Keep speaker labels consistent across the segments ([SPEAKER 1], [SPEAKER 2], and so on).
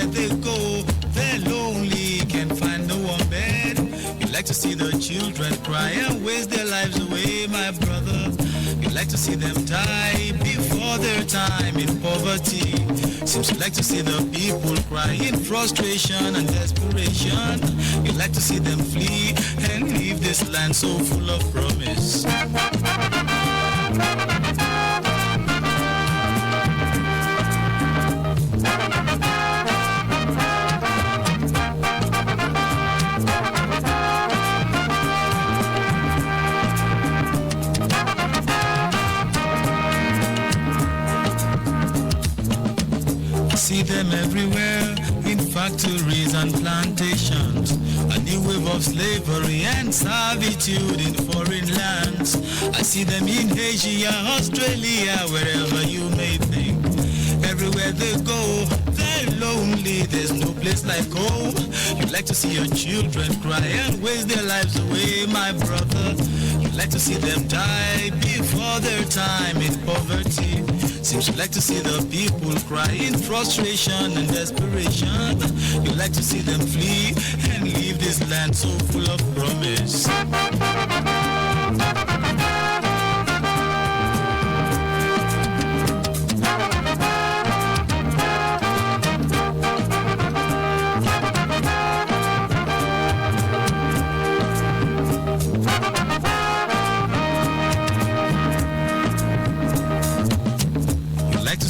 [SPEAKER 1] Everywhere they go, they're lonely, can't find no one bed. You like to see the children cry and waste their lives away, my brother. You like to see them die before their time in poverty. Seems you like to see the people cry in frustration and desperation. You like to see them flee and leave this land so full of promise. See them everywhere, in factories and plantations. A new wave of slavery and servitude in foreign lands. I see them in Asia, Australia, wherever you may think. Everywhere they go, they're lonely, there's no place like home. You like to see your children cry and waste their lives away, my brother. You like to see them die before their time in poverty. Seems you like to see the people cry in frustration and desperation. You like to see them flee and leave this land so full of promise.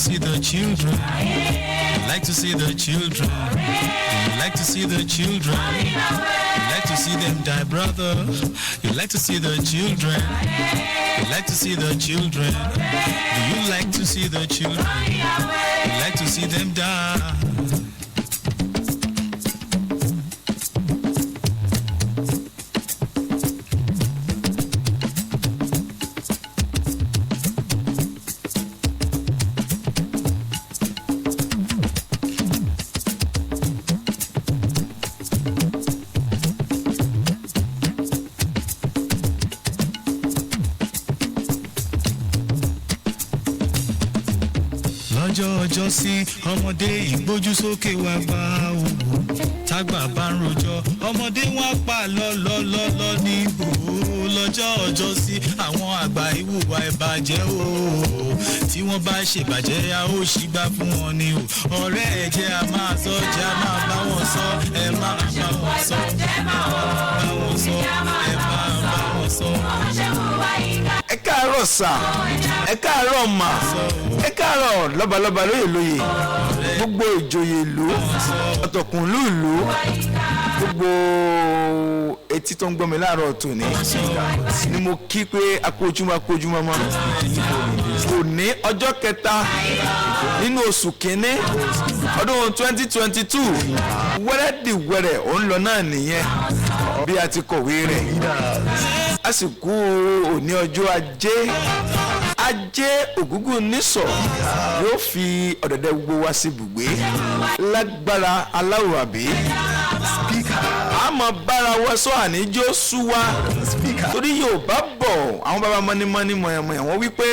[SPEAKER 1] See the children, you like to see the children, you like to see the children, you like to see them die, brother. You like to see the children, you like to see the children. Do you like to see the children? You like to see them die. Ọjọ́ sí ọmọdé ìgbójú sókè wá gbá òwò tágbà bá ń rojọ́ ọmọdé wọn pa lọ́lọ́lọ́lọ́ ní ìgbòho lọ́jọ́ ọjọ́ sí àwọn àgbà ìwùwà ìbàjẹ́ o tí wọ́n bá ṣèbàjẹ́ a ó ṣìgbà fún wọn ni o ọ̀rẹ́ ẹ jẹ́ a máa sọ jẹ́ a máa bá wọn sọ ẹ máa bá wọn sọ ẹ máa bá wọn sọ ẹ máa bá wọn sọ.
[SPEAKER 2] ẹ káàárọ̀ sà ẹ káàárọ̀ mà ẹ káàárọ̀ lọ́balọ́ba lóye lóye gbogbo ìjòyè ìlú ọ̀tọ̀kùnlú ìlú gbogbo etí tó ń gbọ́ mi láàárọ̀ tòní ni mo kí pé akójúmọ́ mọ́ òní ọjọ́ kẹta nínú oṣù kínní ọdún 2022 wẹ́rẹ́dìwẹ́rẹ́ òun lọ náà nìyẹn bí a ti kọ̀wé rẹ̀ àsìkò òní ọjọ́ ajé ògúngún nísọ̀ yóò fi ọ̀dọ̀dẹ̀ gbogbo wá sí ibùgbé lágbára aláwọ̀ àbí àmọ́ bára wa sọ àníjó sú wa torí yóò bá bọ̀ àwọn bàbá mọ́nímọ́ní mọ̀yàmọ̀yà wọ́n wípé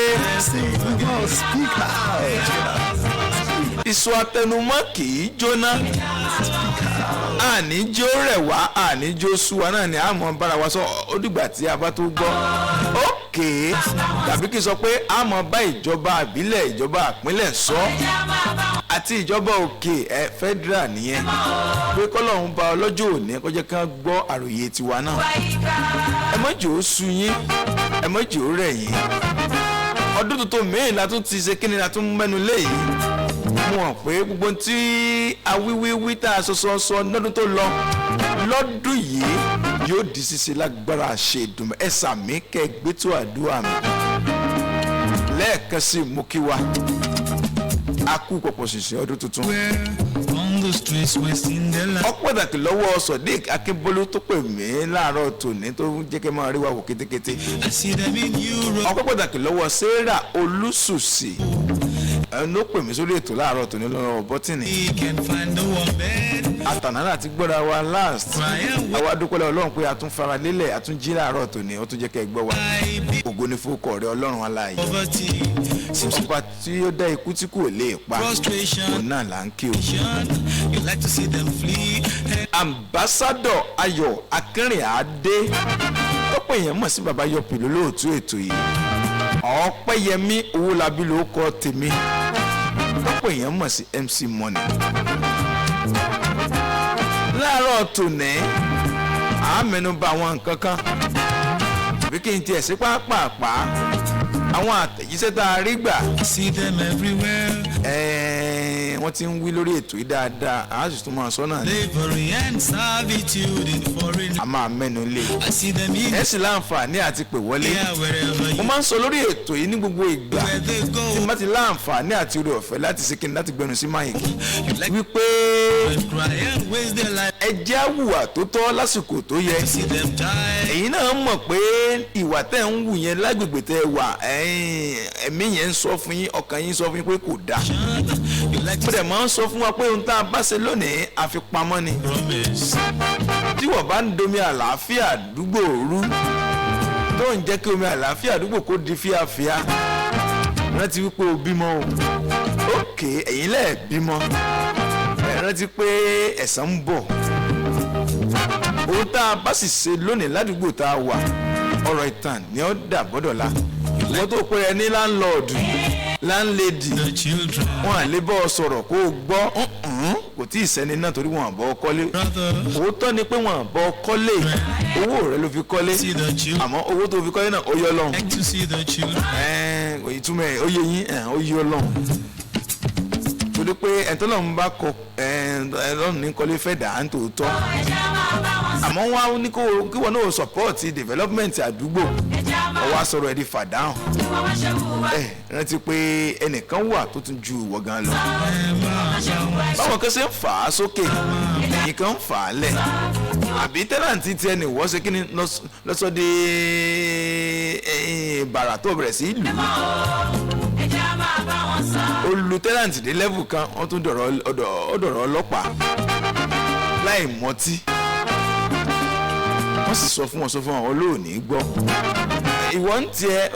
[SPEAKER 2] ìsọ àtẹnumọ́ kì í jóná àníjó rẹ̀ wá àníjó sú wa náà ni àmọ́ bára wa sọ ó dìgbà tí a bá tó gbọ́ òkè tàbí kí n sọ pé àmọ́ bá ìjọba àbílẹ̀ ìjọba àpínlẹ̀ sọ àti ìjọba òkè federal nìyẹn pé kọ́lọ́hún bá ọlọ́jọ́ òní kó jẹ́ ká gbọ́ àròyé tiwa náà ẹ má jẹ́ ó sú yín ẹ má jẹ́ ó rẹ̀ yín ọdún tuntun mìíràn la tún ti ṣe kí ni la tún mẹ́nu lé yìí mo hàn pé gbogbo tí awíwíwí tá a sọ lọ́dún tó lọ lọ́dún yìí yóò di ṣíṣe lágbára ṣe ìdùnnú ẹ sàmí kẹ́ gbé tó àdúrà mi lẹ́ẹ̀kan sí mú kí wa a kú pọ̀pọ̀ ṣìṣẹ́ ọdún tuntun. ọ̀pọ̀dàkì lọ́wọ́ Sodiq Akínbólú tó pè mí láàárọ̀ tòní tó jẹ́ kẹ́ máa rí wa wò kétékété. ọ̀pọ̀dàkì lọ́wọ́ Sarah Olúṣùṣì ẹnu pè mí sórí ètò láàárọ̀ tòní lọ́rọ̀ bọ́tìnì. àtànà àti gbọ́dọ̀ wa last àwa dúpẹ́ lọ́wọ́ Ọlọ́run pé a tún fara lélẹ̀ a tún jí láàárọ̀ tòní ó tún jẹ́ kẹ́ gbọ́ wa ògo ni fún ọkọ rẹ Ọlọ́run aláàyè. ọba tí ó dá ikú tí kò lè pa òun náà là ń kí o.
[SPEAKER 1] like to see them flee.
[SPEAKER 2] Ambassador Ayọ̀ Akínrìnádé ọ̀pọ̀ èèyàn mọ̀ sí baba Yọ̀pì lólóòtú ètò yìí. Ọpẹ́yẹmí Owólabí ló kọ tèmi ọ̀pọ̀ èèyàn mọ̀ sí MC Money. Láàárọ̀ tòní a mẹ́nubà àwọn nǹkan kan bí kí n tiẹ̀ sí pàápàá àwọn àtẹ̀jíṣẹ́ tá a rí gbà.
[SPEAKER 1] See them everywhere.
[SPEAKER 2] Wọ́n ti ń wí lórí ètò yìí dáadáa a sì tún máa sọ náà ní.
[SPEAKER 1] Slavery and servitude in foreign.
[SPEAKER 2] A máa mẹ́nu lé.
[SPEAKER 1] I see them in
[SPEAKER 2] Ẹ sì láǹfààní àti pè wọlé.
[SPEAKER 1] here wherever
[SPEAKER 2] Mo
[SPEAKER 1] you
[SPEAKER 2] máa ń sọ lórí ètò yìí ní gbogbo ìgbà
[SPEAKER 1] where they
[SPEAKER 2] tí
[SPEAKER 1] go.
[SPEAKER 2] mo bá ti láǹfààní àti oore ọ̀fẹ́ láti ṣe kíni láti gbẹnu sí máyìkì
[SPEAKER 1] Like
[SPEAKER 2] wípé
[SPEAKER 1] and cry and waste their life.
[SPEAKER 2] ẹ jẹ́ àwùwà tó tọ́ lásìkò tó yẹ.
[SPEAKER 1] See them die.
[SPEAKER 2] Ẹ̀yin náà mọ̀ pé ìwà tẹ́ ń wù yẹn lágbègbè tẹ́ wà ẹ̀mí yẹn ń sọ fún yín ọkàn yín sọ fún yín pé kò dáa.
[SPEAKER 1] You like
[SPEAKER 2] Mo
[SPEAKER 1] to
[SPEAKER 2] dẹ̀ máa ń sọ fún wa pé ohun tá a bá ṣe lónìí àfipamọ́ ni.
[SPEAKER 1] promise.
[SPEAKER 2] Tí wọ́n bá ń domi àlàáfíà àdúgbò rú tó ń jẹ́ kí omi àlàáfíà àdúgbò kó di fíafíà rántí wípé o bímọ o. Òkè ẹ̀yin lẹ́ẹ̀ bímọ ẹ rántí pé ẹ̀san ń bọ̀. Ohun tá a bá sì ṣe lónìí ládùúgbò tá a wà ọ̀rọ̀ ìtàn ni ó dà bọ́dọ̀la. Ìwọ́n tó pé ẹ ní láńlọ́ọ̀dù láńlẹ́dì
[SPEAKER 1] The children.
[SPEAKER 2] wọn à lè bọ́ ọ sọ̀rọ̀ kó o gbọ́ kò tí ì sẹ́ni náà torí wọn à bọ́ ọ kọ́lé.
[SPEAKER 1] Brother.
[SPEAKER 2] Òótọ́ ni pé wọn à bọ́ ọ kọ́lé owó rẹ ló fi kọ́lé
[SPEAKER 1] See the children.
[SPEAKER 2] àmọ́ owó tó fi kọ́lé náà ó yọ lọ́hùn.
[SPEAKER 1] Like to see the children.
[SPEAKER 2] Ìtumọ̀ ẹ̀ ó yẹ yín ó yọ lọ́hùn. Torí pé ẹ̀ńtọ́lọ́run bá kọ ẹ̀ńtọ́lọ́run ní kọ́lé fẹ́ dà á ń tòótọ́. Àmọ́ wọn á ní kí wọn náà support development àdúgbò ọwọ́ sọ̀rọ̀ ẹ̀ di fàdáhùn. Rántí pé ẹnìkan wà tó tún ju ìwọ gan lọ. Báwọn kan ṣe ń fà á sókè ẹ̀yìn kan ń fà á lẹ̀. Àbí tẹ́láǹtì tiẹ̀ ní ìwọ́ ṣe kí ni lọ́sọ̀dé bàrà tó bẹ̀rẹ̀ sí ìlú. Olú tẹ́láǹtì dé level kan wọ́n tún dọ̀rọ̀ ọlọ́pàá láì mọtí. Wọ́n sì sọ fún wọn olóòní gbọ́. Ìwọ ń tiẹ̀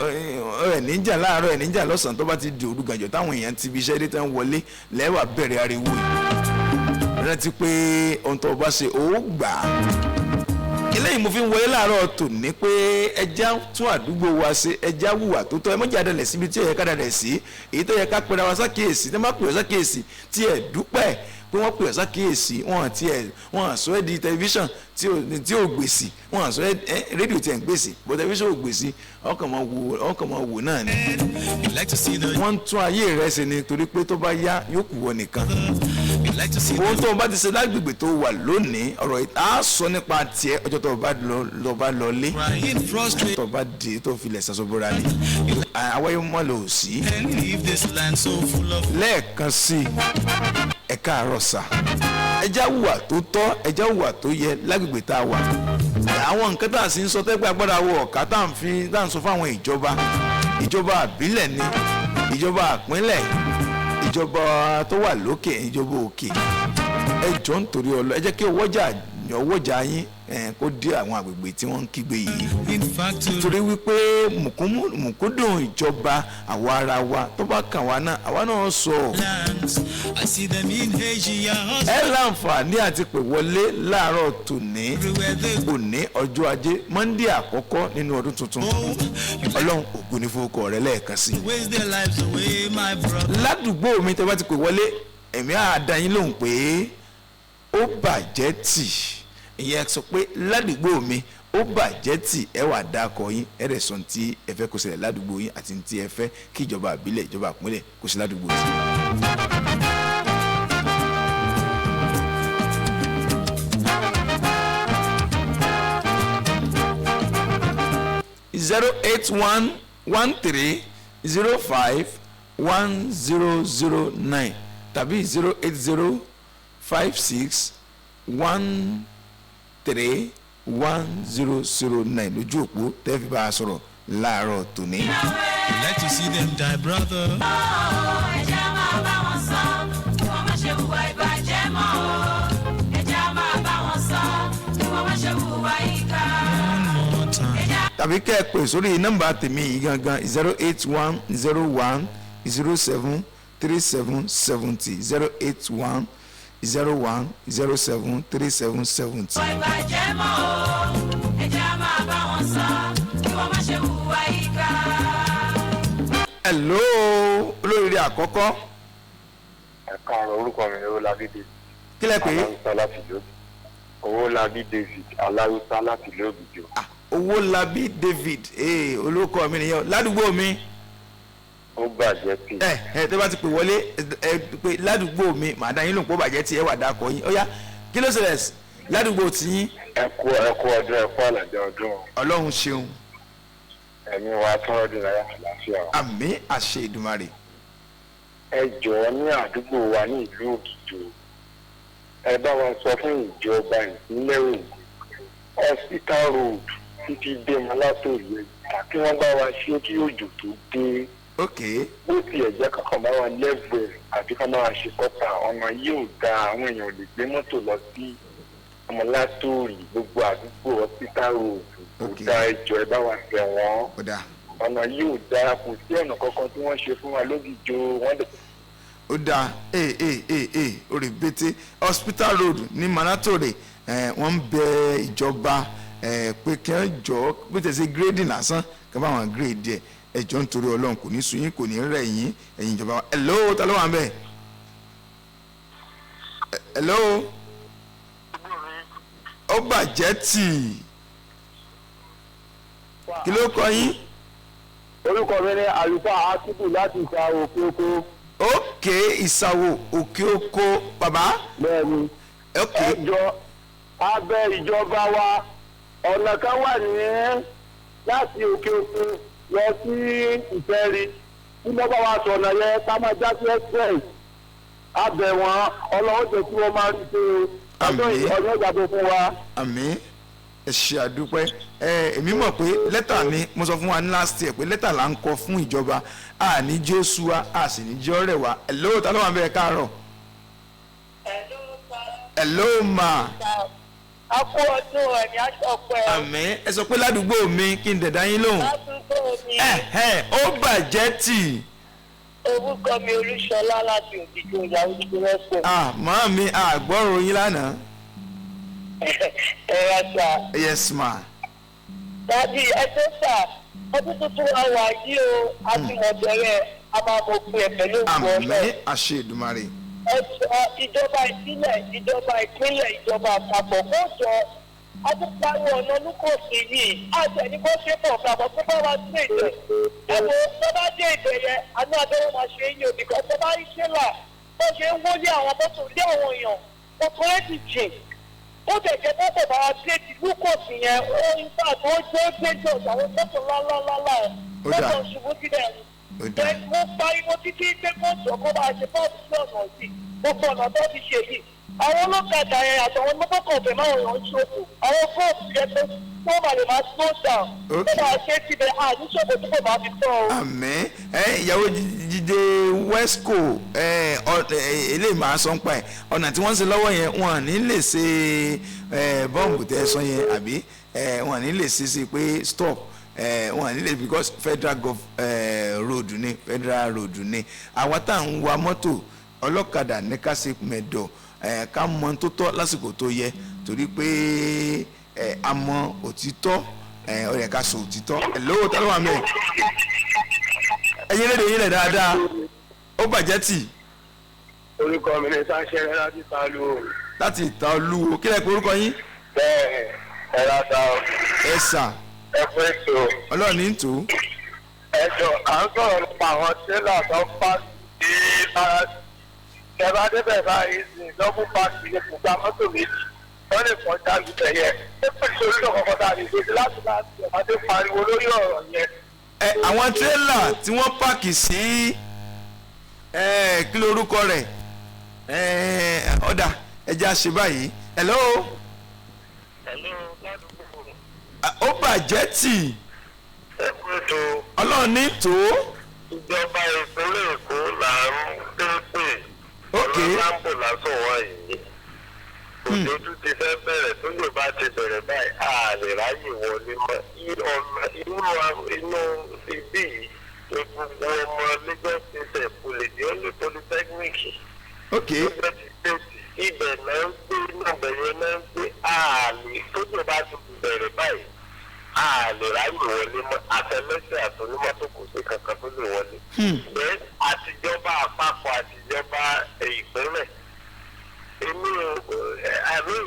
[SPEAKER 2] ẹ̀ níjà láàárọ̀ ẹ̀ níjà lọ́sàn-án tó bá ti di òrùgànjọ́ táwọn èèyàn ti fi iṣẹ́ dé tán wọlé lẹ́wà bẹ̀rẹ̀ ariwo yìí. Rántí pé ohun tó bá ṣe ó gbà á. Eléyìí mo fi ń wọlé láàárọ̀ tòní pé ẹja tún àdúgbò wa ṣe ẹja wùwà tó tọ́ ẹ mọ́jà dalẹ̀ síbi tí ó yẹ ká dalẹ̀ sí èyí tó yẹ ká pera wa sákèésì tí wọ́n bá pè ọ́ sákèésì tí ẹ̀ dúpẹ́ pé wọ́n pè ọ́ sákèésì wọ́n àsọ ẹ́ di tẹlifíṣàn tí ò gbèsì wọ́n àsọ ẹ́ rédíò tí ẹ̀ ń gbèsì bó tẹlifíṣàn ò gbèsì ọkàn máa wò náà ni.
[SPEAKER 1] You like to see the.
[SPEAKER 2] Wọ́n ń tún ayé rẹ̀ ṣe ni torí pé tó bá yá yóò kù wọ nìkan.
[SPEAKER 1] You like to see
[SPEAKER 2] Ohun
[SPEAKER 1] the.
[SPEAKER 2] tó o bá ti ṣe lágbègbè tó wà lónìí ọ̀rọ̀ á sọ nípa tiẹ̀ ọjọ́ tó o bá lọ lé
[SPEAKER 1] Crying frustrated
[SPEAKER 2] tó o bá di tó o filẹ̀ ṣàṣọ́bọ̀ra ni àwáyé mọ́ lò sí.
[SPEAKER 1] and leave this land so full of.
[SPEAKER 2] Lẹ́ẹ̀kan sí i ẹ káàárọ̀ sà ẹjá hùwà tó tọ́ ẹjá hùwà tó yẹ lágbègbè tá a wà. Àwọn nǹkan tá a sì ń sọ tẹ́gbẹ́ agbára wọ ọ̀ká tá à ń sọ fáwọn ìjọba àbílẹ̀ ni ìjọba àpínlẹ̀ ìjọba tó wà lókè ìjọba òkè ẹ jọ̀ọ́ nítorí ẹ jẹ́ kí ọwọ́jà yín kó dé àwọn àgbègbè tí wọ́n ń kígbe yìí.
[SPEAKER 1] In fact,
[SPEAKER 2] Torí wípé mùkúndùn ìjọba àwa ara wa tó bá kàn wá náà àwa náà sọ.
[SPEAKER 1] lands. I see them in Asia.
[SPEAKER 2] Ẹ láǹfààní àti pè wọlé láàárọ̀ tòní
[SPEAKER 1] Everywhere they go.
[SPEAKER 2] òní ọjọ́ ajé Monday àkọ́kọ́ nínú ọdún tuntun.
[SPEAKER 1] You like
[SPEAKER 2] Ọlọ́run ògo ní fowókọ rẹ lẹ́ẹ̀kan sí.
[SPEAKER 1] to waste their lives away, my brother.
[SPEAKER 2] Ládùúgbò mi tẹ́ bá ti pè wọlé ẹ̀mí àdáyín lóhùn pé ó bàjẹ́ tì ìyẹn sọ pé ládùúgbò mi ó bàjẹ́ tì ẹ wà dákọ yín ẹ rẹ̀ sọ tí ẹ fẹ́ kó ṣẹlẹ̀ ládùúgbò yín àti tí ẹ fẹ́ kí ìjọba àbílẹ̀ ìjọba àpínlẹ̀ kó ṣe ládùúgbò yín. 08113051009 tàbí 08056131009 lójú òpó tẹ́fì bá a sọ̀rọ̀ láàárọ̀ tòní.
[SPEAKER 1] You like to see them die, brother.
[SPEAKER 3] ẹja máa bá wọn sọ kí wọ́n má ṣe hùwà ìbàjẹ́ mọ́ o. ẹja máa bá wọn sọ kí wọ́n má ṣe hùwà ìkà.
[SPEAKER 1] One more time.
[SPEAKER 2] tàbí kẹ́ ẹ pè sórí nọ́mbà tèmi yìí gangan 08101073770 01073770.
[SPEAKER 3] ìwà ìbàjẹ́ mọ́ o ẹ̀jẹ̀ á máa bá wọn sọ kí wọ́n má ṣe hùwà ìkà.
[SPEAKER 2] hello olóríire àkọ́kọ́
[SPEAKER 4] ẹ̀ka ọ̀rọ̀ orúkọ mi ni Owólabí David
[SPEAKER 2] kí lẹ pé
[SPEAKER 4] Aláùsá láti lóbi Owólabí David Aláùsá láti lóbi jù.
[SPEAKER 2] Owólabí David olóko mi nìyẹn ládùúgbò mi
[SPEAKER 4] ó bàjẹ́ pé
[SPEAKER 2] tó bá ti pè wọlé pé ládùúgbò mi màá dá yín lóun pọ̀ bàjẹ́ tí ẹ wà dákọ̀ yín ó yá kí ló ṣẹlẹ̀ ládùúgbò tiyín.
[SPEAKER 4] ẹkú ọdún ẹkú àlàjẹ ọdún
[SPEAKER 2] ọlọ́run ṣeun
[SPEAKER 4] ẹ̀mí wa tọ́rọ́dún náírà àlàáfíà.
[SPEAKER 2] àmín àṣẹ Èdùmàrè.
[SPEAKER 4] ẹ jọ̀ọ́ ní àdúgbò wa ní ìlú Ògìjò ẹ bá wa sọ fún ìjọba ìpínlẹ̀ Ògùn hospital road títí dé Mọ́látòrí ẹ̀ka kí wọ́n bá wa ṣe kí òjò tó dé.
[SPEAKER 2] ok
[SPEAKER 4] bó tiẹ̀ jẹ́ kankan bá wa lẹ́bù ẹ̀ àbí ká máa ṣe kọ́ta ọ̀nà yóò da àwọn èèyàn lè gbé mọ́tò lọ sí Mọ́látòrí gbogbo àdúgbò hospital road kò dá ẹjọ́ ẹ bá wa fẹ́ wọn
[SPEAKER 2] ọ̀dà
[SPEAKER 4] ọ̀nà yóò da kò sí ọ̀nà kankan tí wọ́n ṣe fún wa lógìjò wọ́n dẹ̀.
[SPEAKER 2] ó dáa orí bété hospital road ní Mọ́látòrí wọ́n ń bẹ ìjọba pé kí wọ́n jọ bí tẹ̀sí gírèdì lásán kí wọ́n bá wọn gírèdì ẹ̀ ẹjọ́ nítorí Ọlọ́run kò ní sun yín kò ní rẹ̀ yín ẹ̀yin ìjọba wa. hello ta ló wà ń bẹ̀. hello ó bàjẹ́ tì kí ló kọ yín.
[SPEAKER 4] orúkọ mi ní àlùfáà Àtìkù láti ìta òkè oko.
[SPEAKER 2] òkè ìsàwò òkè oko bàbá.
[SPEAKER 4] bẹ́ẹ̀ni ẹjọ́ abẹ ìjọba wa ọ̀nà kan wà ní láti òkè oko lọ sí Ìfẹ́rí tí wọ́n bá wa sọ̀nà yẹn ká máa já sí express abẹ wọn Ọlọ́run jẹ́ kí wọ́n máa rí pé ọdún ọ̀yọ́ ìjàdó fún wa.
[SPEAKER 2] àmín ẹ ṣé àdúpẹ́ èmi mọ̀ pé lẹ́tà ni mo sọ fún wa ní last year pé lẹ́tà là ń kọ fún ìjọba a ní Jóṣúà a sì ní jọ́ rẹ̀ wá hello ta ló wà bẹ́ẹ̀ káàárọ̀. hello ma.
[SPEAKER 5] a kú ọdún ẹ̀mí aṣọ́pẹ́.
[SPEAKER 2] àmín ẹ sọ pé ládùúgbò mi kí n dẹ̀dá yín lóhùn.
[SPEAKER 5] ládùúgbò mi.
[SPEAKER 2] ó bàjẹ́ tì.
[SPEAKER 5] orúkọ mi Olúṣọlá láti Ògìjò ìyàwó ìgbérẹ́sọ̀.
[SPEAKER 2] màá mi àgbọ̀rọ̀ yín lánàá.
[SPEAKER 5] ẹ ra sà.
[SPEAKER 2] yes ma.
[SPEAKER 5] dàbí ẹjọ́ sà ọdún tuntun wa wà yìí o a ti mọ̀ bẹ̀rẹ̀ a máa mọ̀ pé ẹ pẹ̀lú òkú ọ̀nà.
[SPEAKER 2] àmín àṣẹ Èdùmàrè.
[SPEAKER 5] ìjọba ìbílẹ̀ ìjọba ìpínlẹ̀ ìjọba àpapọ̀ kó jọ adúpáwọ̀ ọ̀nà olúkòsì yìí àtẹ̀ní kó ṣe pọ̀ kàbọ̀ tó bá wa sí èdè ẹ̀wọ̀ tó bá dé èdè yẹn àní abẹ́rẹ́ máa ṣe yín òbí kan tó bá rí ṣẹlẹ̀ bó ṣe ń wọlé àwọn mọ́tò lé àwọn èèyàn ọkùnrin jìn ó tẹ̀jẹ̀ mọ́tò bá wa sí èdè olúkòsì yẹn ó ń gbà tó jẹ́ gbẹ́jọ́ àwọn mọ́tò ńláńláńlá mọ́tò ṣubú sílẹ̀ mo pariwo títí pé kóòtù ọkọ bá ṣe bọ́ọ̀lù sí ọ̀nà sí gbogbo ọ̀nà tó ti ṣe yìí àwọn olókàdá yẹn àtàwọn mọ́tòkọ̀ ọ̀bẹ máa ń ṣòfò àwọn fóònù yẹn tó wọ́n máa lè máa slow down tó máa ṣe síbẹ̀ àníṣòfò tó kò máa fi tọ́ ọ.
[SPEAKER 2] àmín ìyàwó Jídé Wesco eléyìí máa sọ ń pa ẹ̀ ọ̀nà tí wọ́n ń ṣe lọ́wọ́ yẹn wọn à ní lè ṣe bọ́ǹbù tẹ́ sọ yẹn àbí wọn à ní lè ṣe sí pé stop wọn à ní lè because federal road ni àwọn tá à ń wa mọ́tò ọlọ́kadà ní ká ṣe mẹ̀dọ̀ ká mọ tó tọ́ lásìkò tó yẹ torí pé a mọ òtítọ́ ó yẹ ká sọ òtítọ́ lówó tá ló wà mẹ́ẹ̀ ẹ̀yin lédè yín lẹ̀ dáadáa ó bàjẹ́ tì.
[SPEAKER 4] orúkọ mi ní sáṣẹ́rẹ́ láti Ìtàlú.
[SPEAKER 2] láti Ìtàlú kí lẹ pé orúkọ yín.
[SPEAKER 4] bẹ́ẹ̀ ẹ láta ọ.
[SPEAKER 2] ẹ sà.
[SPEAKER 4] ẹ pé tó.
[SPEAKER 2] ọlọ́run ní tò.
[SPEAKER 4] ẹ jọ à ń sọ̀rọ̀ nípa àwọn tírélà tó ń pa sí ara ìjọba débẹ̀ báyìí sí lọ́mú pàṣẹ ní gbogbo mọ́tò méjì wọ́n lè kọjá lùtẹ̀ yẹn ó pèsè orí ọ̀kọ̀ọ̀kan tá a lè gbèsè láti ọmọdé pariwo lórí ọ̀rọ̀ yẹn.
[SPEAKER 2] àwọn tírélà tí wọ́n pààkì sí kí lorúkọ rẹ̀ ọ̀dà ẹja ṣe báyìí hello. ó bàjẹ́ tì.
[SPEAKER 4] ẹ kú ètò.
[SPEAKER 2] ọlọ́run ní tó.
[SPEAKER 4] ìjọba ìpínlẹ̀ Èkó là ń pè
[SPEAKER 2] ok
[SPEAKER 4] láńpò lásán wá yìí òjòjú ti fẹ́ bẹ̀rẹ̀ tó lè bá ti bẹ̀rẹ̀ báyìí a lè ráyè wọlé mọ́ inú ibi yìí ní gbogbo ọmọ Lagos state kò lè di ọ́nà polytechnic
[SPEAKER 2] ok
[SPEAKER 4] lọ́jọ́ ti state ibẹ̀ náà ń gbé níbẹ̀ yẹn náà ń gbé ààlè tó tó bá ti bẹ̀rẹ̀ báyìí ààlè ráyè wọlé mọ́ àtẹlẹsẹ̀ àtọnímọ́tò kò sí kankan tó lè wọlé. bẹ́ẹ̀ àtijọba àpapọ̀ àtijọba ìpínlẹ̀ èmi àmì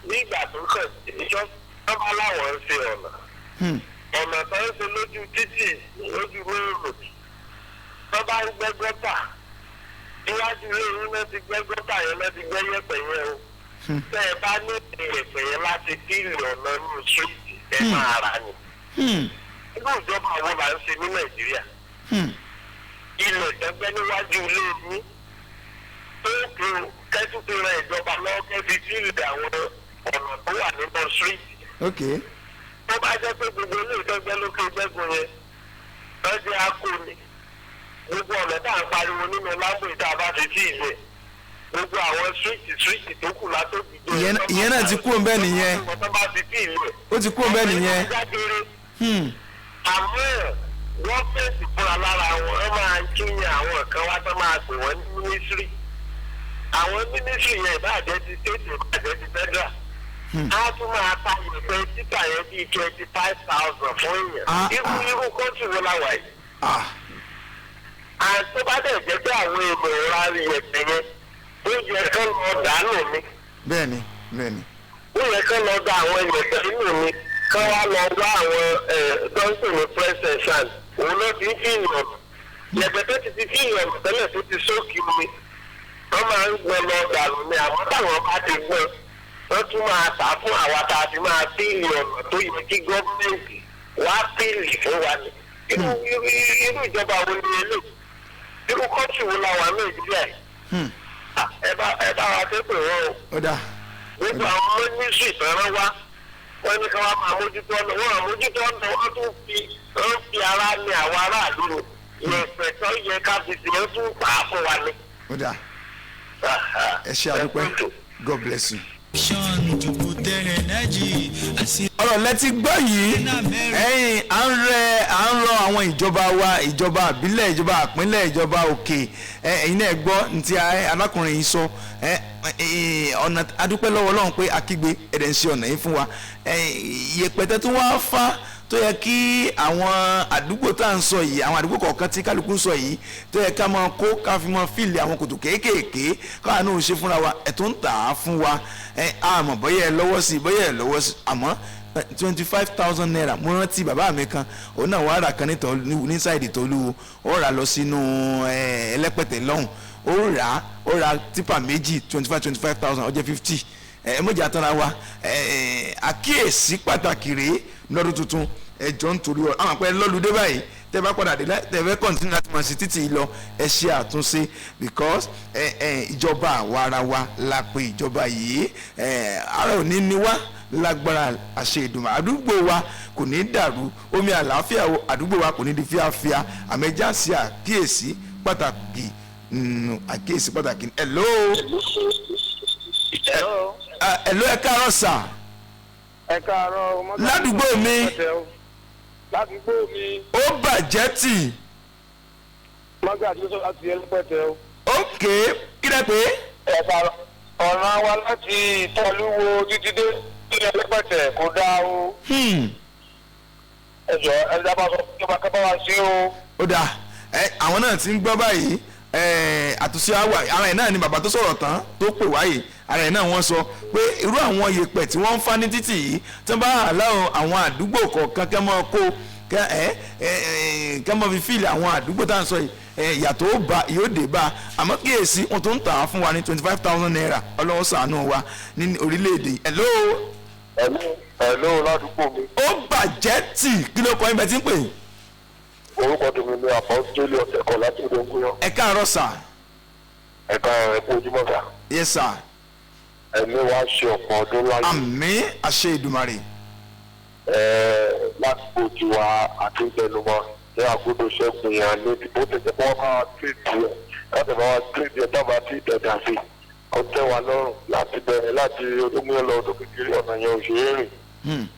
[SPEAKER 4] nígbà tó kàn ìjọba láwọn ń ṣe ọ̀nà tó ń ṣe lójú títì lójú mẹ́rù tó bá ń gbẹ́ gọ́tà níwájú ilé yín náà ti gbẹ́ gọ́tà yẹn náà ti gbẹ́ yẹ̀pẹ̀ yẹn o tẹ́ ẹ bá ní ìyẹ̀pẹ̀ yẹn láti fíìlì ọ̀nà inú ṣíìtì ẹ máa rà ní. irú ìjọba àwọn là ń ṣe ní Nàìjíríà ilẹ̀ tẹ́gbẹ́ níwájú ilé yín tó kẹ́tù ti ran ìjọba lọ́wọ́ kẹ́tù fíìlì àwọn ọ̀nà tó wà nínú ṣíìtì. tó bá jẹ́ pé gbogbo ilé ìtọ́gbẹ́ lókè gbẹ́gun yẹn lọ́jọ́ akó ni gbogbo ọ̀nà tá à ń pariwo nínú lábò ìta bá ti tí ilẹ̀ gbogbo àwọn síríìtì tó kù látòkè.
[SPEAKER 2] ìyẹn náà ti kú òun bẹ́ẹ̀ nìyẹn ó ti kú òun bẹ́ẹ̀ nìyẹn.
[SPEAKER 4] àmọ́ gọ́ọ̀mẹ̀ntì fúnra lára wọn máa ń kíyàn àwọn kan wá tó máa pè wọ́n ní mínísírì àwọn mínísírì yẹn ìbàjẹ́ ti stéètì ìbàjẹ́ ti fẹ́dírà a tún máa ta ìpè títà yẹn bíi 25,000 fún èèyàn irú kóòtù wo la wà yìí. àti tó bá dẹ̀ jẹ́ pé àwọn èrò ìra ìyẹ̀pẹ̀ yẹn ó yẹ kán lọ dànù mi.
[SPEAKER 2] bẹ́ẹ̀ni bẹ́ẹ̀ni.
[SPEAKER 4] ó yẹ kán lọ da àwọn ìyẹ̀pẹ̀ nínú mi kán wá lọ wá àwọn dọ́ńtò ní president òun ló ti ń fi ìyàn ìyẹ̀pẹ̀ tó ti fi ìyàn tẹ́lẹ̀ tó ti sókè mi wọ́n máa ń gbọ́ lọ dànù mi àmọ́ táwọn bá ti gbọ́ wọ́n tún máa tà fún àwa tá a ti máa píìlì ọ̀nà tó yẹ kí gọ́ọ̀mẹ̀ntì wá píìlì fún wa ni. irú ìjọba wo ni eléyìí irú kọ́ọ̀tù wo la wà Nàìjíríà yìí. ẹ bá wa tó pè wọ́n o. gbogbo àwọn mínísírì tẹ́rán wá wọ́n ní ká wá máa mójútó ọ̀nà wọ́n àmójútó ọ̀nà wọ́n tún fi ara ní àwọn aráàlú ni ìyẹ̀pẹ̀ tó yẹ ká fi sí wọ́n tún pa á fún wa ni.
[SPEAKER 2] ẹ ṣe àdúpẹ́ God bless you.
[SPEAKER 1] To put their energy.
[SPEAKER 2] ọ̀rọ̀ lẹ́tí gbọ́ yìí ẹ̀yìn à ń rọ àwọn ìjọba wa ìjọba àbílẹ̀ ìjọba àpínlẹ̀ ìjọba òkè ẹ̀yin náà gbọ́ ní ti arákùnrin yìí sọ ọ̀nà adúpẹ́ lọ́wọ́ Ọlọ́run pé akígbe ẹ̀dẹ̀ ń ṣe ọ̀nà yìí fún wa ìyẹ̀pẹ̀tẹ̀ tó wá fá tó yẹ kí àwọn àdúgbò tá à ń sọ yìí àwọn àdúgbò kọ̀ọ̀kan tí kálukú ń sọ yìí tó yẹ ká máa kó ká fi máa fíìlì àwọn kòtò kéékèèké káwọn náà ń ṣe fúnra wa ẹ̀ tó ń tà á fún wa àmọ́ bóyá ẹ lọ́wọ́ sí bóyá ẹ lọ́wọ́ sí àmọ́ 25,000 naira mo rántí bàbá mi kan òun náà wàá rà kan ní sáìdì Tolú ó rà lọ sínú ẹlẹ́pẹ̀tẹ̀ lọ́hùn ó rà tipa méjì 25,000 ó jẹ́ 50 mọ̀jà tánra wa àkíyèsí pàtàkì rèé lọ́dún tuntun ẹjọ́ nítorí àwọn àpẹẹrẹ lọ́lùdé báyìí tẹ́ bá padà dé tẹ́fẹ́ kọ́ńtínú láti mọ̀ sí títì lọ ẹ ṣe àtúnṣe because ìjọba àwa ara wa la pé ìjọba yìí ara ò ní ní wá lágbára àṣẹ ìdùnnú àdúgbò wa kò ní dàrú omi àlàáfíà àdúgbò wa kò ní di fíafíà àmẹ́jà sí àkíyèsí pàtàkì hello ẹ káàárọ̀ sà.
[SPEAKER 4] ẹ káàárọ̀
[SPEAKER 2] ládùúgbò mi
[SPEAKER 4] ládùúgbò mi.
[SPEAKER 2] ó bàjẹ́ tì.
[SPEAKER 4] mọ́gà tí ó sọ láti ẹlẹ́pẹ̀tẹ̀ o.
[SPEAKER 2] ok kí lẹ pé.
[SPEAKER 4] ẹ̀ka ọ̀nà wa láti Ìtọ́lúwo títí dé ẹlẹ́pẹ̀tẹ̀ kò dáa o. ẹ jọ ẹ dábàá sọ fún ìjọba kábàá wá sí o.
[SPEAKER 2] ó dáa àwọn náà ti ń gbọ́ báyìí àtúnṣe àwà ara ẹ̀ náà ni bàbá tó sọ̀rọ̀ tán tó pè wáyé ara ẹ̀ náà wọ́n sọ pé irú àwọn yèpẹ̀ tí wọ́n ń fá ní títì yìí tí wọ́n bá aláwọ̀ àwọn àdúgbò kọ̀ọ̀kan kẹ́ mọ́ kó kẹ́ mọ́ fi fíìlì àwọn àdúgbò tá à ń sọ yìí ìyàtọ̀ yóò dé bá àmọ́ kíyèsí wọn tó ń tà á fún wa ní 25,000 naira ọlọ́wọ́ ṣàánú wa ní orílẹ̀-èdè
[SPEAKER 4] hello ládùúgbò mi.
[SPEAKER 2] ó bàjẹ́ tì kí ló kọ́ ibẹ̀ tí ń pè.
[SPEAKER 4] orúkọ tèmi ni àpọ́sítélì ọ̀sẹ̀ kan láti ọdún gbóyàn.
[SPEAKER 2] ẹ káàárọ̀ sà.
[SPEAKER 4] ẹ káàárọ̀ ẹ kú ojúmọ́ sà.
[SPEAKER 2] yes sir.
[SPEAKER 4] ẹ̀mí wa ṣe ọ̀pọ̀ ọdún láyé.
[SPEAKER 2] àmín àṣẹ Ìdùmarè.
[SPEAKER 4] láti bójú wa àti ìtẹnumọ́ ní àgùdù ṣẹ́gun yẹn lódì bó tẹ̀sẹ̀ bọ́ máa tírèdì ẹ̀ láti bá wa tírèdì ẹ̀ dábàá tí ìtẹ̀dà sí ó tẹ́ wa lọ́rùn láti bẹ̀rẹ̀ láti odómúyẹ́ lọ ọdún kékeré ọ̀nà yẹn ò ṣe é rìn.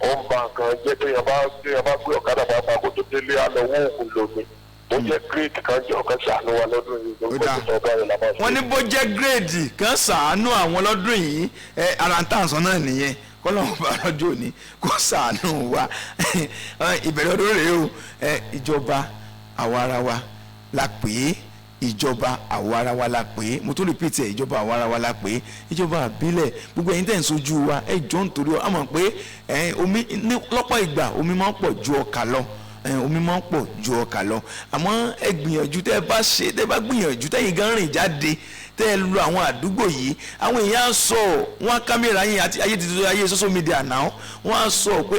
[SPEAKER 4] ó ń ba nǹkan jẹ́ pé yẹn bá gbé ọ̀kadà pàápàá kó tó délé àlọ́wọ́ òògùn lòmí bó jẹ́ gírèdì kan jẹ́ ọ̀kan ṣàánú wa lọ́dún yìí gbogbo ìtọ́ báyìí la máa ṣe.
[SPEAKER 2] wọ́n ní bó jẹ́ gírèdì kan ṣàánú àwọn lọ́dún yìí ara ń tàn sọ náà nìyẹn kọ́lọ́hún bá lọ́jọ́ òní kó ṣàánú wa ìbẹ̀rẹ̀ ọdún rèé o ìjọba àwa ara wa la pè é ìjọba àwa ara wa la pè é mo tún repeat ẹ̀ ìjọba àwa ara wa la pè é ìjọba àbílẹ̀ gbogbo ẹ̀yin tẹ̀ ń sojú wa ẹ jọ nítorí ọ àmọ́ pé omi lọ́pọ̀ ìgbà omi máa ń pọ̀ ju ọkà lọ omi máa ń pọ̀ ju ọkà lọ àmọ́ ẹ gbìyànjú tẹ́ ẹ bá gbìyànjú tẹ́yìn gan rìn jáde tẹ́ ẹ lu àwọn àdúgbò yìí àwọn èèyàn á sọ wọn á kámẹ́rà yín àti ayé tuntun ayé social media náà wọn á sọ pé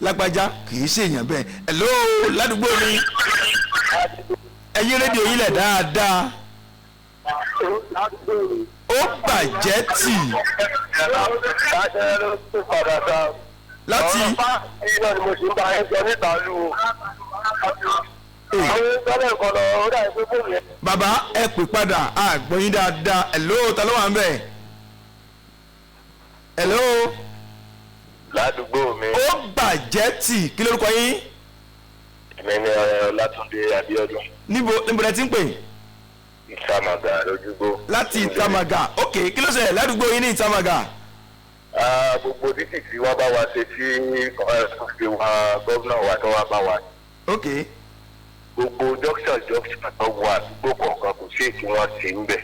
[SPEAKER 2] lágbájá kì í ṣèyàn bẹ́ẹ̀ hello ládùúgbò mi ẹ yí rédíò yín lẹ̀ dáadáa ó bàjẹ́ tì láti.
[SPEAKER 4] iná ni mo ṣe ń bá ẹ jẹ níta lù ú. àwọn ìgbàlẹ̀ kan lọ ó dà ẹgbẹ́ fún mi.
[SPEAKER 2] bàbá ẹ pè padà àgbọ̀yìn dáadáa hello ta ló wà ń bẹ̀ hello.
[SPEAKER 4] ládùúgbò mi.
[SPEAKER 2] ó bàjẹ́ tì kí lórúkọ yín.
[SPEAKER 4] èmi ni Ọlátúndé Abíọ́dún.
[SPEAKER 2] níbo lẹ ti ń pè.
[SPEAKER 4] Ìtàmàgà lójúgbó.
[SPEAKER 2] láti Ìtàmàgà ok kí ló ṣẹlẹ̀ ládùúgbò yín ní Ìtàmàgà.
[SPEAKER 4] gbogbo títì tí wọ́n bá wa ṣe tí ṣe wa gómìnà wa tó wá bá wa.
[SPEAKER 2] ok.
[SPEAKER 4] gbogbo dókítà tó wà àdúgbò kọ̀ọ̀kan kò sí èyí wọ́n ṣe ń bẹ̀.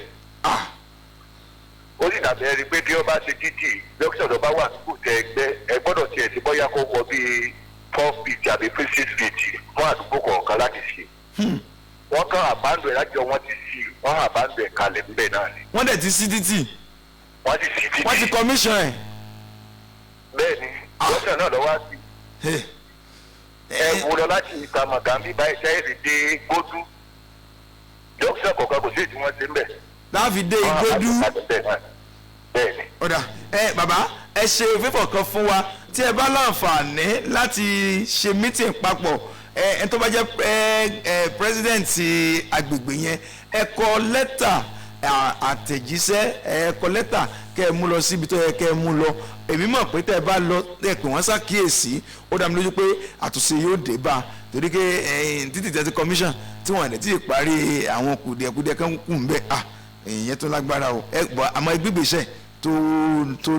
[SPEAKER 4] ó sì dàbí ẹni pé bí wọ́n bá ṣe títì dókítà tó bá wà àdúgbò tẹ ẹgbẹ́ ẹ gbọ́dọ̀ tiẹ̀ sí bóyá kó wọ bíi 4 feet àbí 6 feet fún àdúgbò kọ̀ọ̀kan láti ṣe. wọ́n kàn àbáǹdọ̀ ẹ̀ lájọ wọ́n ti sí wọ́n àbáǹdọ̀ ẹ̀ kalẹ̀ ńbẹ̀ náà ni.
[SPEAKER 2] wọ́n dẹ̀ ti sí títì.
[SPEAKER 4] wọ́n ti sí títì.
[SPEAKER 2] wọ́n ti commission ẹ̀.
[SPEAKER 4] bẹ́ẹ̀ni dókítà náà lọ wá sí. ẹ wo lọ láti Ìtàmàgà bí báyìí sẹ́yìn dé Gbódú dókítà kọ̀ọ̀kan kò sí èyí tí wọ́n ṣe ń bẹ̀.
[SPEAKER 2] láàfi dé Igbódú.
[SPEAKER 4] bẹ́ẹ̀ni.
[SPEAKER 2] ọ̀dà bàbá ẹ ṣe fífọ̀ kan fún wa tí ẹ bá láǹfààní láti ṣe meeting papọ̀ ẹ tó bá jẹ́ president agbègbè yẹn ẹ kọ lẹ́tà àtẹ̀jíṣẹ́ ẹ kọ lẹ́tà kẹ́ ẹ mú lọ síbi tó yẹ kẹ́ ẹ mú lọ èmi mọ̀ pé tẹ́ ẹ bá lọ ẹ pè wọ́n ṣàkíyèsí ó dá mi lójú pé àtúnṣe yóò dé bá torí pé títí tẹ́tí commission tí wọ́n ẹ̀ tí ì parí àwọn kùdìẹ̀kùdìẹ̀ kan kù ń bẹ́ ìyẹn tó lágbára o àmọ́ ẹgbẹ́gbèsẹ̀ tó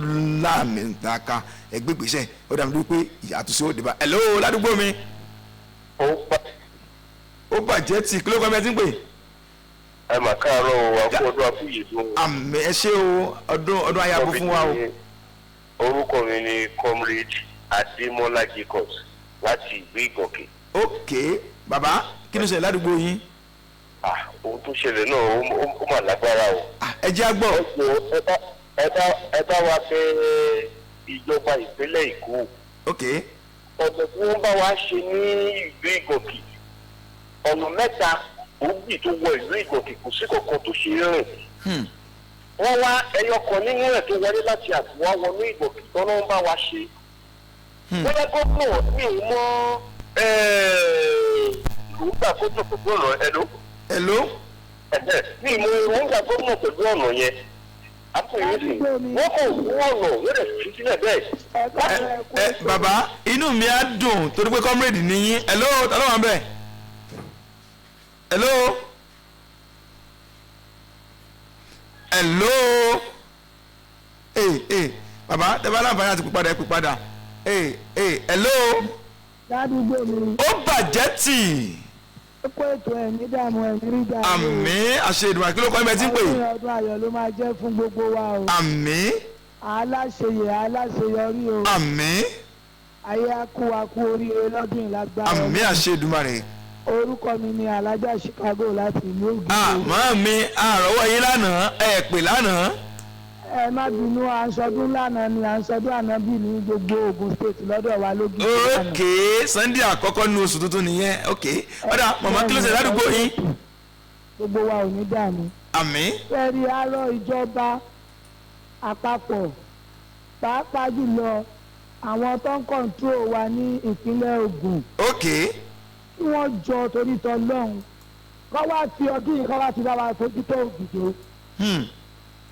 [SPEAKER 2] láàmì nǹkan ẹgbẹ́gbèsẹ̀ ó dá mi lójú pé àtúnṣe yóò dé bá hello ládùúgbò mi ó bàjẹ́ tí kí ló kọ́ mi ẹ ti ń pè.
[SPEAKER 4] ẹ mà káàárọ̀ o àpò ọdún àpòyè tó.
[SPEAKER 2] àmì ẹ ṣé o ọdún ayabo fún wa o.
[SPEAKER 4] orúkọ mi ni comrade Adémọ́lá Jacobs láti ìlú Ìgànkè.
[SPEAKER 2] ok bàbá kí ló ṣẹlẹ̀ ládùúgbò yín.
[SPEAKER 4] ohun tó ṣẹlẹ̀ náà ó mà lágbára o.
[SPEAKER 2] ẹ jẹ́ àgbọ̀.
[SPEAKER 4] ẹ bá wa fẹ́ ìjọba ìpínlẹ̀ Èkó.
[SPEAKER 2] ok.
[SPEAKER 4] ọ̀nà tí wọ́n bá wa ṣe ní ìlú Ìgànkè ọ̀nà mẹ́ta òbí tó wọ ìlú Ìgànkè kò sí kankan tó ṣe rìn. wọ́n wá ẹyọ kan nínú ẹ̀ tó wọlé láti àbúwá wọnú Ìgànkè tọ́nà ń bá wa ṣe. bóyá gómìnà mi ò mọ ìrúgbà gómìnà pẹ̀lú ọ̀nà ẹ̀ló.
[SPEAKER 2] ẹ̀ló.
[SPEAKER 4] mi ò mọ ìrúgbà gómìnà pẹ̀lú ọ̀nà yẹn. àpòyèsí wọ́n kò wú ọ̀nà lórí ẹ̀sìn sílẹ̀ bẹ́ẹ̀.
[SPEAKER 2] bàbá inú mi á dùn torí pé comrade nìyí ẹ̀ló ta ló wà ń bẹ̀. hello hello bàbá tẹ bá láǹfààní àti pípadà ẹ pípadà hello.
[SPEAKER 6] ládùúgbò mi.
[SPEAKER 2] ó bàjẹ́ tì.
[SPEAKER 6] ó kó ètò ẹ̀ ní dààmú ẹ̀ ní rí dààmú.
[SPEAKER 2] àmín àṣẹ ìdùnnú kí ló kọ́ ẹ bẹ́ẹ̀ tí ń pè.
[SPEAKER 6] ọdún ayọ̀ ló máa jẹ́ fún gbogbo wa o.
[SPEAKER 2] àmín.
[SPEAKER 6] aláṣeyọrí o.
[SPEAKER 2] àmín.
[SPEAKER 6] ayé akú oríire lọ́dún ìlágbára.
[SPEAKER 2] àmín àṣẹ ìdùnnú rẹ̀.
[SPEAKER 6] orúkọ mi ni alájà Chicago láti ìlú Ògùn.
[SPEAKER 2] àmọ́ mi àròwọ́ yín lánàá ẹ pè lánàá.
[SPEAKER 6] ẹ má bínú àǹsọdún lánàá ni àǹsọdún ànábì ní gbogbo Ògùn state lọ́dọ̀ wa lógún.
[SPEAKER 2] ok Sunday àkọ́kọ́ ní oṣù tuntun nìyẹn ok ọ̀dà màmá kí ló ṣe ládùúgbò yín.
[SPEAKER 6] gbogbo wa ò ní dààmú.
[SPEAKER 2] àmín.
[SPEAKER 6] fẹ́ẹ́rì arọ ìjọba àpapọ̀ pàápàá jùlọ àwọn tó ń kọ̀ǹtró wa ní ìpínlẹ̀ Ògùn.
[SPEAKER 2] ok.
[SPEAKER 6] kí wọ́n jọ torí tọ́lọ́hún kọ́ wá fi ọdún yìí kọ́ wá fi bá wa fojú tó Ògìjò.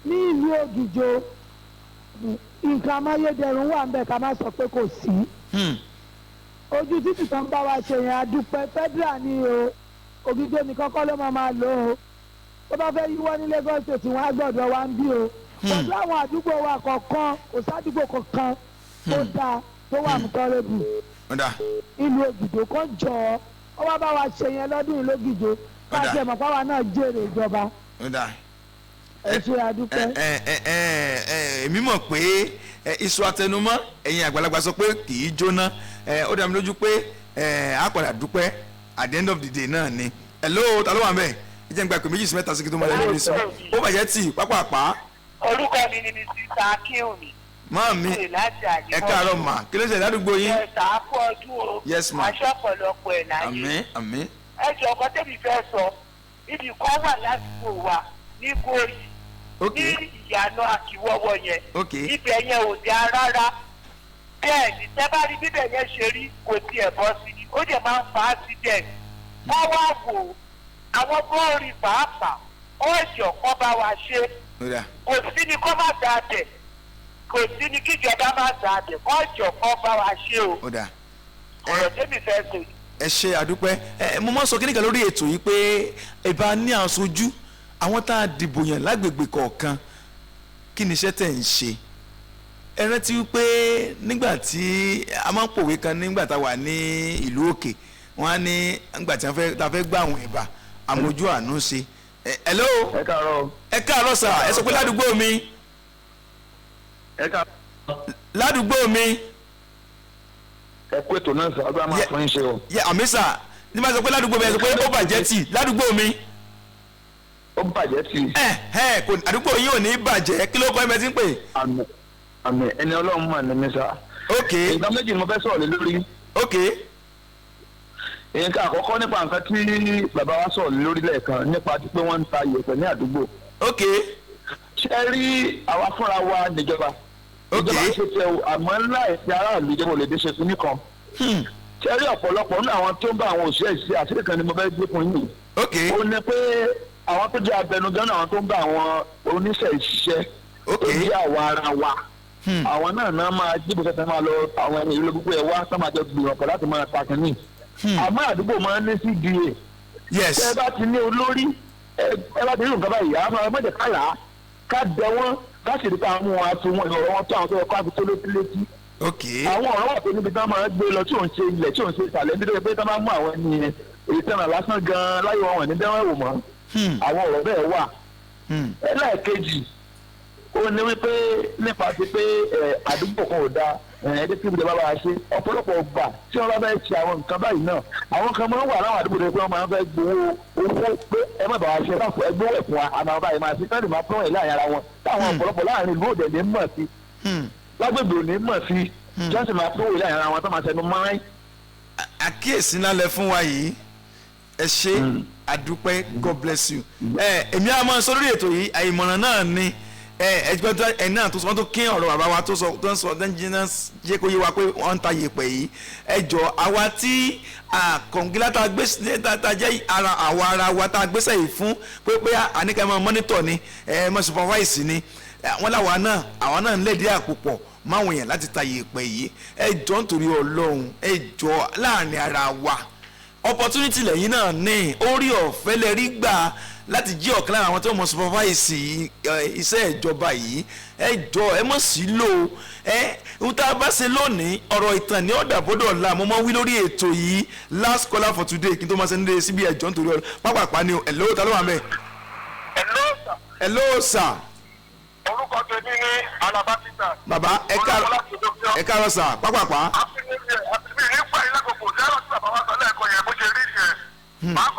[SPEAKER 6] ní ìlú Ògìjò nǹkan amáyédẹrùn wà ń bẹ̀ ká má sọ pé kò sí. ojú títì tó ń bá wa ṣe yẹn adúpẹ́ federal ni o Ògìjò nìkan kọ́ ló máa lò ó tó bá fẹ́ yíwọ́ ní Lagos State wọn á gbọ́dọ̀ wá ń bí o pẹ̀lú àwọn àdúgbò wa kọ̀ọ̀kan kò sádùúgbò kankan tó dáa tó wà ní tọ́lẹ́bù ìlú Ògìjò kan jọ ọ wá bá wa ṣe yẹn lọ́dún ìlú Ògìjò káàkiri ẹ̀mọ̀ fáwa náà jèrè ìjọba ẹ ṣe àdúpẹ́.
[SPEAKER 2] èmi mọ̀ pé iṣu àtẹnumọ́ ẹ̀yin àgbàlagbà sọ pé kì í jóná ó dá mi lójú pé a padà dúpẹ́ at the end of the day náà ni. hello ta ló wà mẹ́ ẹ jẹ́ n gba ìpè méjì sí mẹ́ta sí kí tó máa lẹ́nu ní sọ ó bàjẹ́ tì pápápá.
[SPEAKER 5] orúkọ mi ni mrs akínwùmí.
[SPEAKER 2] máa mi ẹ káàárọ̀ mà kí ló ṣe ládùúgbò yín.
[SPEAKER 5] ẹ sàápọ̀ ọdún o.
[SPEAKER 2] yes ma.
[SPEAKER 5] aṣọ ọ̀pọ̀lọpọ̀ ẹ̀ láyé.
[SPEAKER 2] àmín àmín.
[SPEAKER 5] ẹ jọ ọkọ tẹ́mi fẹ́ sọ ibi kan wà lásìkò wa ní Ìkòyí ní ìyànà àkíwọ́wọ́ yẹn ibẹ̀ yẹn ò dá rárá bẹ́ẹ̀ ni tẹ́ bá rí bíbẹ̀ yẹn ṣe rí kò tiẹ̀ bọ́ sí i ó dẹ̀ máa ń fa accident wọ́n wá wò ó àwọn bọ́ọ̀rì pàápàá ọ̀jọ̀ kọ́ bá wa ṣe kò sí ni kọ́ má dáa dẹ̀ kò sí ni kíjọba má dáa dẹ̀ ọ̀jọ̀ kọ́ bá wa ṣe o ọ̀rọ̀ tẹ́mi fẹ́ sọ yìí.
[SPEAKER 2] ẹ ṣe àdúpẹ́ mo máa ń sọ kíníkà lórí ètò yìí pé ìbá ní aṣojú àwọn tá a dìbò yàn lágbègbè kọ̀ọ̀kan kí ni iṣẹ́ tẹ̀ ń ṣe ẹ rántí wípé nígbà tí a máa ń pòwe kan nígbà tá a wà ní ìlú òkè wọn á ní nígbà tí a fẹ́ gbà àwọn ìbà àmójú àánú ṣe. hello ẹ káàárọ̀ sà ẹ sọ pé ládùúgbò mi ládùúgbò mi.
[SPEAKER 7] ẹ kú ètò náà sọ ọgbà máa fún yín ṣe o.
[SPEAKER 2] àmì sà ní bá sọ pé ládùúgbò mi ẹ sọ pé ó bàjẹ́ tì ládùúgbò mi.
[SPEAKER 7] ó bàjẹ́ tì.
[SPEAKER 2] kò àdúgbò yín ò ní bàjẹ́ kí ló kọ́ ẹ mẹ́tí ń pè.
[SPEAKER 7] àmì ẹni ọlọ́run mà ní mi sá.
[SPEAKER 2] ok
[SPEAKER 7] nǹkan méjì mo fẹ́ sọ̀rọ̀ lé lórí.
[SPEAKER 2] ok
[SPEAKER 7] nǹkan àkọ́kọ́ nípa nǹkan tí bàbá wa sọ̀rọ̀ lé lórí lẹ́ẹ̀kan nípa ti pé wọ́n ń ta iyẹ̀pẹ̀ ní àdúgbò.
[SPEAKER 2] ok
[SPEAKER 7] ṣé rí àwa fúnra wa níjọba.
[SPEAKER 2] ok
[SPEAKER 7] ìjọba ṣe tẹ o àmọ́ ńlá ẹ̀sìn aráàlú ìjọba ò lè dé ṣe fún nìkan. ṣé rí ọ̀pọ̀lọpọ̀ nínú àwọn tó ń bá àwọn òṣìṣẹ́ ìṣe àṣírí kan ni mo fẹ́ gbé fún yín.
[SPEAKER 2] ok
[SPEAKER 7] ó ní pé àwọn tó jẹ́ abẹnugan náà àwọn tó ń bá àwọn oníṣẹ́ ìṣiṣẹ́ tó jẹ́ àwa ara wa àwọn náà máa jíbo tẹ́tẹ́ máa lọ àwọn ẹni ìlú gbogbo ẹ̀ wá tó máa jọ gbìyànjú pọ̀ láti máa ta kínní àmọ́ àdúgbò máa ń ní CDA
[SPEAKER 2] yes
[SPEAKER 7] ẹ bá ti ní olórí ẹ bá ti rí nǹkan báyìí àwọn ọmọ ẹ̀jẹ̀ ká là á ká dẹ wọ́n ká sì rí ká mú wọn àti wọn ìrọ̀rọ̀ wọn tó àwọn tó yẹ ká fi tó létí
[SPEAKER 2] ok
[SPEAKER 7] àwọn ọ̀rọ̀ wà tó níbi tí wọ́n máa ń gbé lọ tí òun ṣe ilẹ̀ tí òun ṣe ìsàlẹ̀ nítorí pé tí wọ́n máa mú àwọn ẹni èyí tẹ̀nà lásán gan-an láyé wọn wọ̀n ní dẹ́wọ̀n wò mọ́ àwọn ọ̀rọ̀ bẹ́ẹ̀ wà. ẹlẹ́ẹ̀kejì ó ní wípé nípa ti pé àdúgbò kan ò dáa ẹni tí ìjọba bá ṣe ọ̀pọ̀lọpọ̀ gbà tí wọ́n bá fẹ́ ṣe àwọn nǹkan báyìí náà àwọn kan máa ń wà láwọn àdúgbò tó pé wọ́n máa ń fẹ́ gbowó owó pé ẹ má bàa ṣe ẹgbẹ́ ẹ̀fún àmọ́ báyìí máa ṣe fẹ́ẹ́ máa pọ́n ẹ̀ láàrin ara wọn táwọn ọ̀pọ̀lọpọ̀ láàrin ìlú òde ní mọ̀ sí lágbègbè ní mọ̀ sí tí wọ́n sì máa pọ́n ẹ̀ láàrin ara wọn tó máa ṣẹnu mọ́rin.
[SPEAKER 2] àkíyèsí ńlá lẹ fún wa yìí ẹ ṣe àdúpẹ́ God bless you. èmi á máa sọ lórí ètò yìí àìmọ̀ràn náà ni ẹgbẹ́ ẹ̀ náà tó sọ wọ́n tó kí ọ̀rọ̀ bàbá wa tó ń sọ dẹ́njìnà jẹ́ kó yé wa pé wọ́n ń ta yèpẹ̀ yìí ẹ jọ àwa tí kọ̀ǹgílá tá a gbé tá a jẹ́ àwa ara wa tá a gbéṣẹ́ yìí fún pé àníkà máa mọ́nítọ̀ ni máa supervise ni wọ́n láwa náà àwọn náà ń lẹ́ẹ̀dí àpòpọ̀ máwọn èèyàn láti ta yèpẹ̀ yìí ẹ jọ nítorí Ọlọ́run ẹ jọ láàrin ara wa opportunity lẹ́yìn náà ní orí ọ̀fẹ́ lẹ rí gbà láti jí ọ̀kan lára àwọn tó mọ̀ supervise iṣẹ́ ìjọba yìí ẹ jọ ẹ mọ̀ sí lò ohun tá a bá ṣe lónìí ọ̀rọ̀ ìtàn ní ọ̀dà bọ́dọ̀ ọ̀la mo máa ń wí lórí ètò yìí last caller for today kí n tó máa ṣe nílé síbi ẹ̀jọ́ nítorí ọ̀rọ̀ pápápá ni hello ta ló wà mẹ́. hello sir.
[SPEAKER 8] orúkọ tèmi ní Alaba Peter.
[SPEAKER 2] bàbá ẹ káàárọ̀ sà pápápá.
[SPEAKER 8] àti mi nípa ìlàkọ̀kọ̀ zero tí bàbá wa sọ lẹ́ẹ̀kan yẹn bó ṣe rí yẹn máa